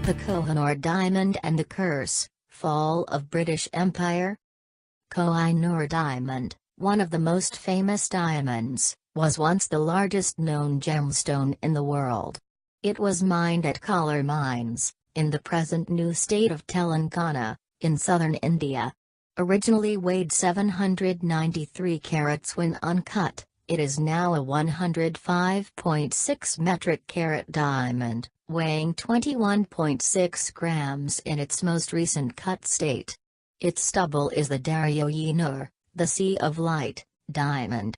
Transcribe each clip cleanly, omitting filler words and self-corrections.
The Kohinoor diamond and the curse, fall of British Empire. Kohinoor diamond, one of the most famous diamonds, was once the largest known gemstone in the world. It was mined at Kohinoor mines, in the present new state of Telangana, in southern India. Originally weighed 793 carats when uncut, it is now a 105.6 metric carat diamond, weighing 21.6 grams in its most recent cut state. Its stubble is the Kohinoor, the Sea of Light, diamond.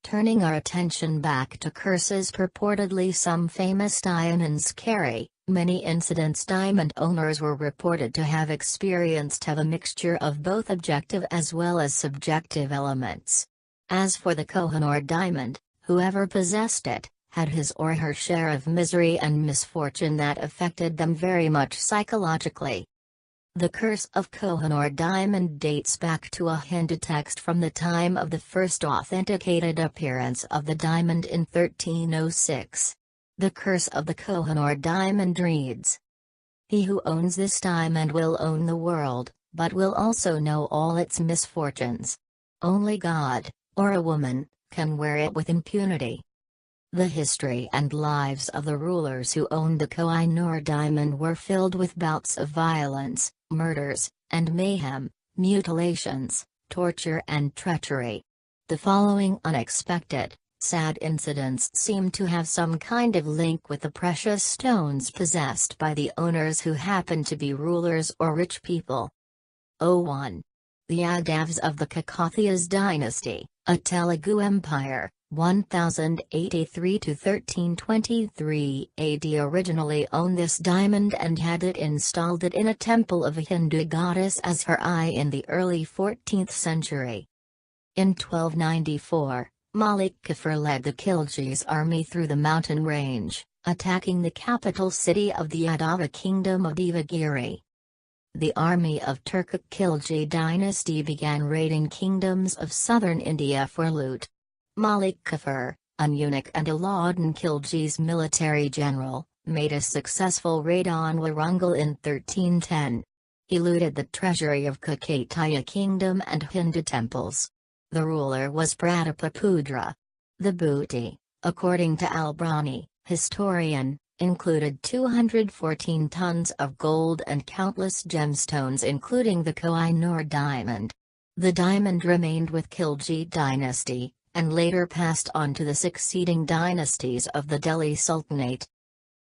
Turning our attention back to curses purportedly some famous diamonds carry, many incidents diamond owners were reported to have experienced have a mixture of both objective as well as subjective elements. As for the Kohinoor diamond, whoever possessed it, had his or her share of misery and misfortune that affected them very much psychologically. The curse of Kohinoor diamond dates back to a Hindu text from the time of the first authenticated appearance of the diamond in 1306. The curse of the Kohinoor diamond reads: "He who owns this diamond will own the world, but will also know all its misfortunes. Only God, or a woman, can wear it with impunity." The history and lives of the rulers who owned the Kohinoor diamond were filled with bouts of violence, murders, and mayhem, mutilations, torture and treachery. The following unexpected, sad incidents seem to have some kind of link with the precious stones possessed by the owners who happened to be rulers or rich people. 1. The Yadavs of the Kakatiyas dynasty, a Telugu empire, 1083 to 1323 AD, originally owned this diamond and had it installed in a temple of a Hindu goddess as her eye in the early 14th century. In 1294, Malik Kafur led the Khilji's army through the mountain range, attacking the capital city of the Yadava kingdom of Devagiri. The army of Turkic Khilji dynasty began raiding kingdoms of southern India for loot. Malik Kafur, an eunuch and Alauddin Khilji's military general, made a successful raid on Warangal in 1310. He looted the treasury of Kakatiya kingdom and Hindu temples. The ruler was Pratapapudra. The booty, according to Albrani, historian, included 214 tons of gold and countless gemstones including the Kohinoor diamond. The diamond remained with Khilji dynasty, and later passed on to the succeeding dynasties of the Delhi Sultanate.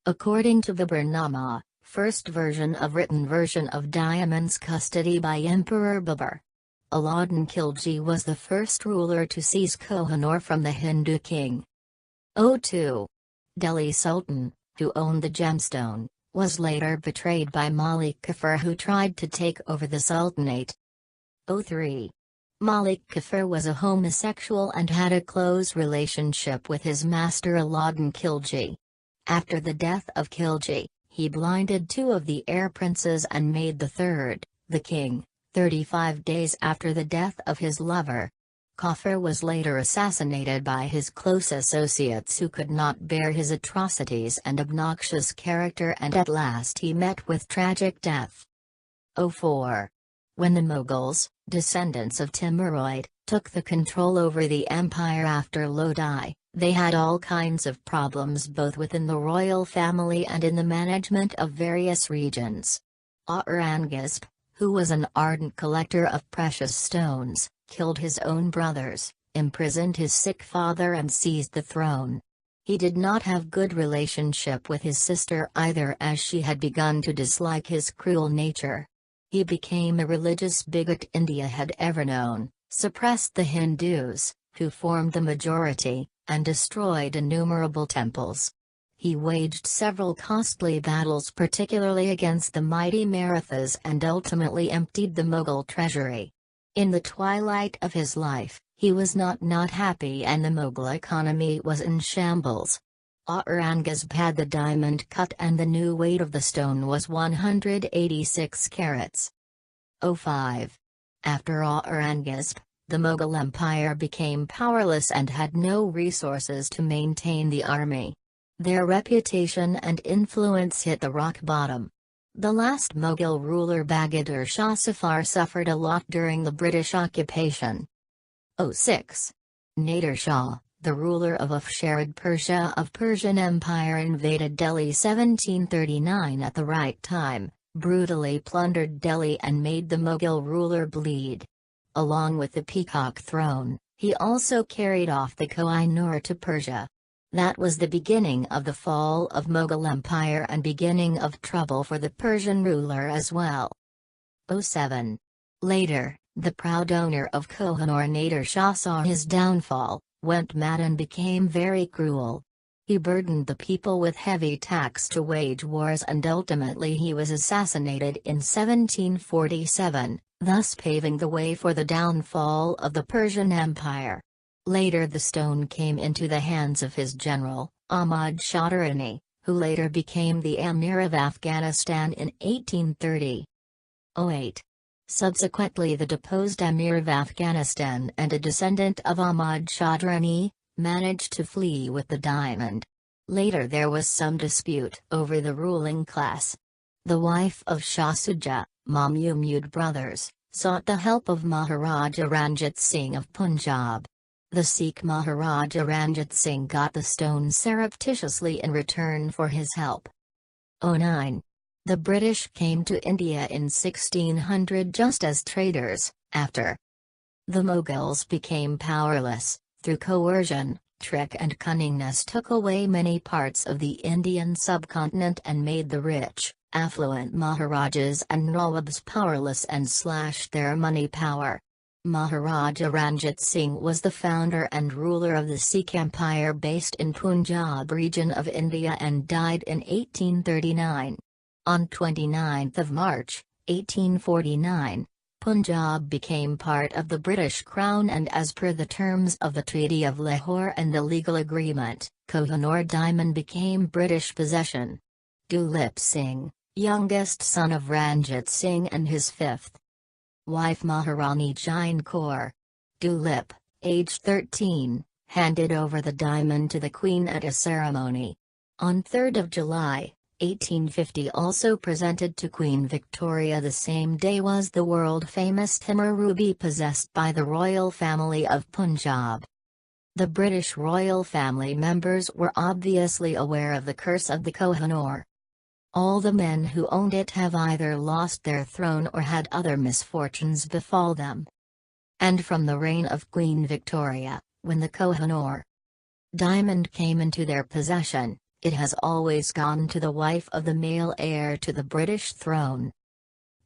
According to Baburnama, first written version of diamonds custody by Emperor Babur, Alauddin Khilji was the first ruler to seize Kohinoor from the Hindu king. 2. Delhi Sultan, who owned the gemstone, was later betrayed by Malik Kafur, who tried to take over the Sultanate. 3. Malik Kafur was a homosexual and had a close relationship with his master Alauddin Khilji. After the death of Khilji, he blinded two of the heir princes and made the third, the king, 35 days after the death of his lover. Kafur was later assassinated by his close associates who could not bear his atrocities and obnoxious character, and at last he met with tragic death. 4. When the Mughals, descendants of Timurid, took the control over the empire after Lodi, they had all kinds of problems both within the royal family and in the management of various regions. Aurangzeb, who was an ardent collector of precious stones, killed his own brothers, imprisoned his sick father and seized the throne. He did not have good relationship with his sister either, as she had begun to dislike his cruel nature. He became a religious bigot India had ever known, suppressed the Hindus, who formed the majority, and destroyed innumerable temples. He waged several costly battles, particularly against the mighty Marathas, and ultimately emptied the Mughal treasury. In the twilight of his life, he was not happy and the Mughal economy was in shambles. Aurangzeb had the diamond cut and the new weight of the stone was 186 carats. 5. After Aurangzeb, the Mughal Empire became powerless and had no resources to maintain the army. Their reputation and influence hit the rock bottom. The last Mughal ruler Bahadur Shah Zafar suffered a lot during the British occupation. 06. Nader Shah, the ruler of Afsharid Persia of Persian Empire, invaded Delhi 1739 at the right time, brutally plundered Delhi and made the Mughal ruler bleed. Along with the Peacock Throne, he also carried off the Kohinoor to Persia. That was the beginning of the fall of Mughal Empire and beginning of trouble for the Persian ruler as well. 07. Later, the proud owner of Kohinoor Nader Shah saw his downfall, went mad and became very cruel. He burdened the people with heavy tax to wage wars, and ultimately he was assassinated in 1747, thus paving the way for the downfall of the Persian Empire. Later the stone came into the hands of his general, Ahmad Shah Durrani, who later became the Emir of Afghanistan in 1830. 08. Subsequently the deposed Emir of Afghanistan and a descendant of Ahmad Shah Durrani managed to flee with the diamond. Later there was some dispute over the ruling class. The wife of Shah Suja, Mahmud brothers, sought the help of Maharaja Ranjit Singh of Punjab. The Sikh Maharaja Ranjit Singh got the stone surreptitiously in return for his help. 09. The British came to India in 1600 just as traders. After the Mughals became powerless, through coercion, trick and cunningness took away many parts of the Indian subcontinent and made the rich, affluent Maharajas and Nawabs powerless and slashed their money power. Maharaja Ranjit Singh was the founder and ruler of the Sikh Empire based in Punjab region of India and died in 1839. On 29 March, 1849, Punjab became part of the British Crown, and as per the terms of the Treaty of Lahore and the legal agreement, Kohinoor diamond became British possession. Dulip Singh, youngest son of Ranjit Singh and his fifth wife Maharani Jain Kaur. Dulip, aged 13, handed over the diamond to the Queen at a ceremony. On 3 July, 1850 also presented to Queen Victoria the same day was the world-famous Timur ruby possessed by the royal family of Punjab. The British royal family members were obviously aware of the curse of the Kohinoor. All the men who owned it have either lost their throne or had other misfortunes befall them. And from the reign of Queen Victoria, when the Kohinoor diamond came into their possession, it has always gone to the wife of the male heir to the British throne.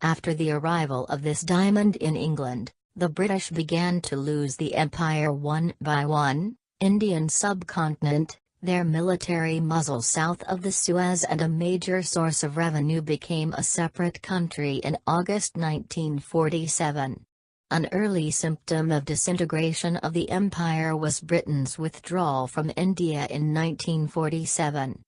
After the arrival of this diamond in England, the British began to lose the empire one by one. Indian subcontinent, their military muzzle south of the Suez and a major source of revenue, became a separate country in August 1947. An early symptom of disintegration of the empire was Britain's withdrawal from India in 1947.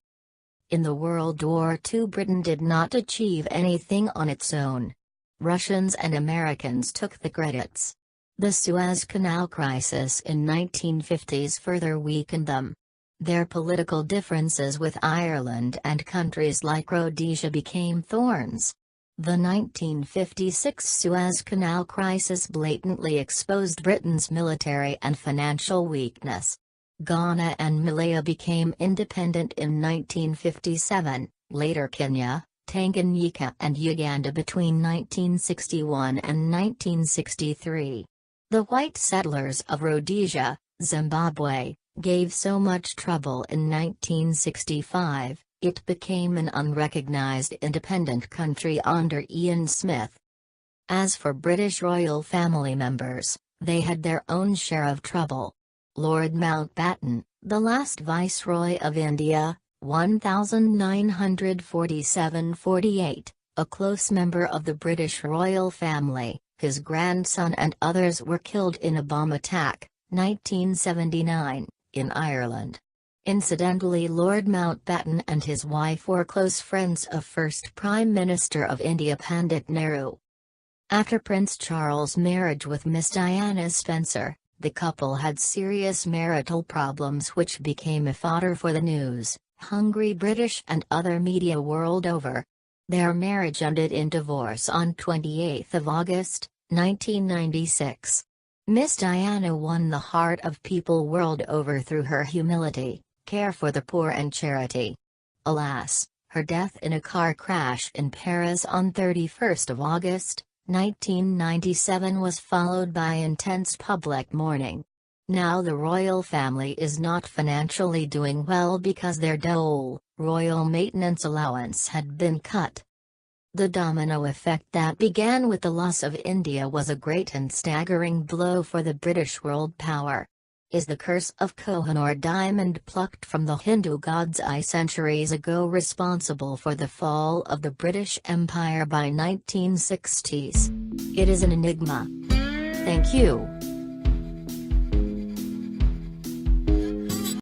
In the World War II, Britain did not achieve anything on its own. Russians and Americans took the credits. The Suez Canal crisis in 1950s further weakened them. Their political differences with Ireland and countries like Rhodesia became thorns. The 1956 Suez Canal crisis blatantly exposed Britain's military and financial weakness. Ghana and Malaya became independent in 1957, later Kenya, Tanganyika and Uganda between 1961 and 1963. The white settlers of Rhodesia, Zimbabwe, gave so much trouble in 1965. It became an unrecognized independent country under Ian Smith. As for British royal family members, they had their own share of trouble. Lord Mountbatten, the last Viceroy of India, 1947–48, a close member of the British royal family, his grandson and others were killed in a bomb attack, 1979, in Ireland. Incidentally, Lord Mountbatten and his wife were close friends of first Prime Minister of India Pandit Nehru. After Prince Charles' marriage with Miss Diana Spencer, the couple had serious marital problems which became a fodder for the news, hungry British and other media world over. Their marriage ended in divorce on 28 August, 1996. Miss Diana won the heart of people world over through her humility, care for the poor and charity. Alas, her death in a car crash in Paris on 31 August, 1997 was followed by intense public mourning. Now the royal family is not financially doing well because their dole, royal maintenance allowance, had been cut. The domino effect that began with the loss of India was a great and staggering blow for the British world power. Is the curse of Kohinoor diamond plucked from the Hindu god's eye centuries ago responsible for the fall of the British Empire by 1960s? It is an enigma. Thank you.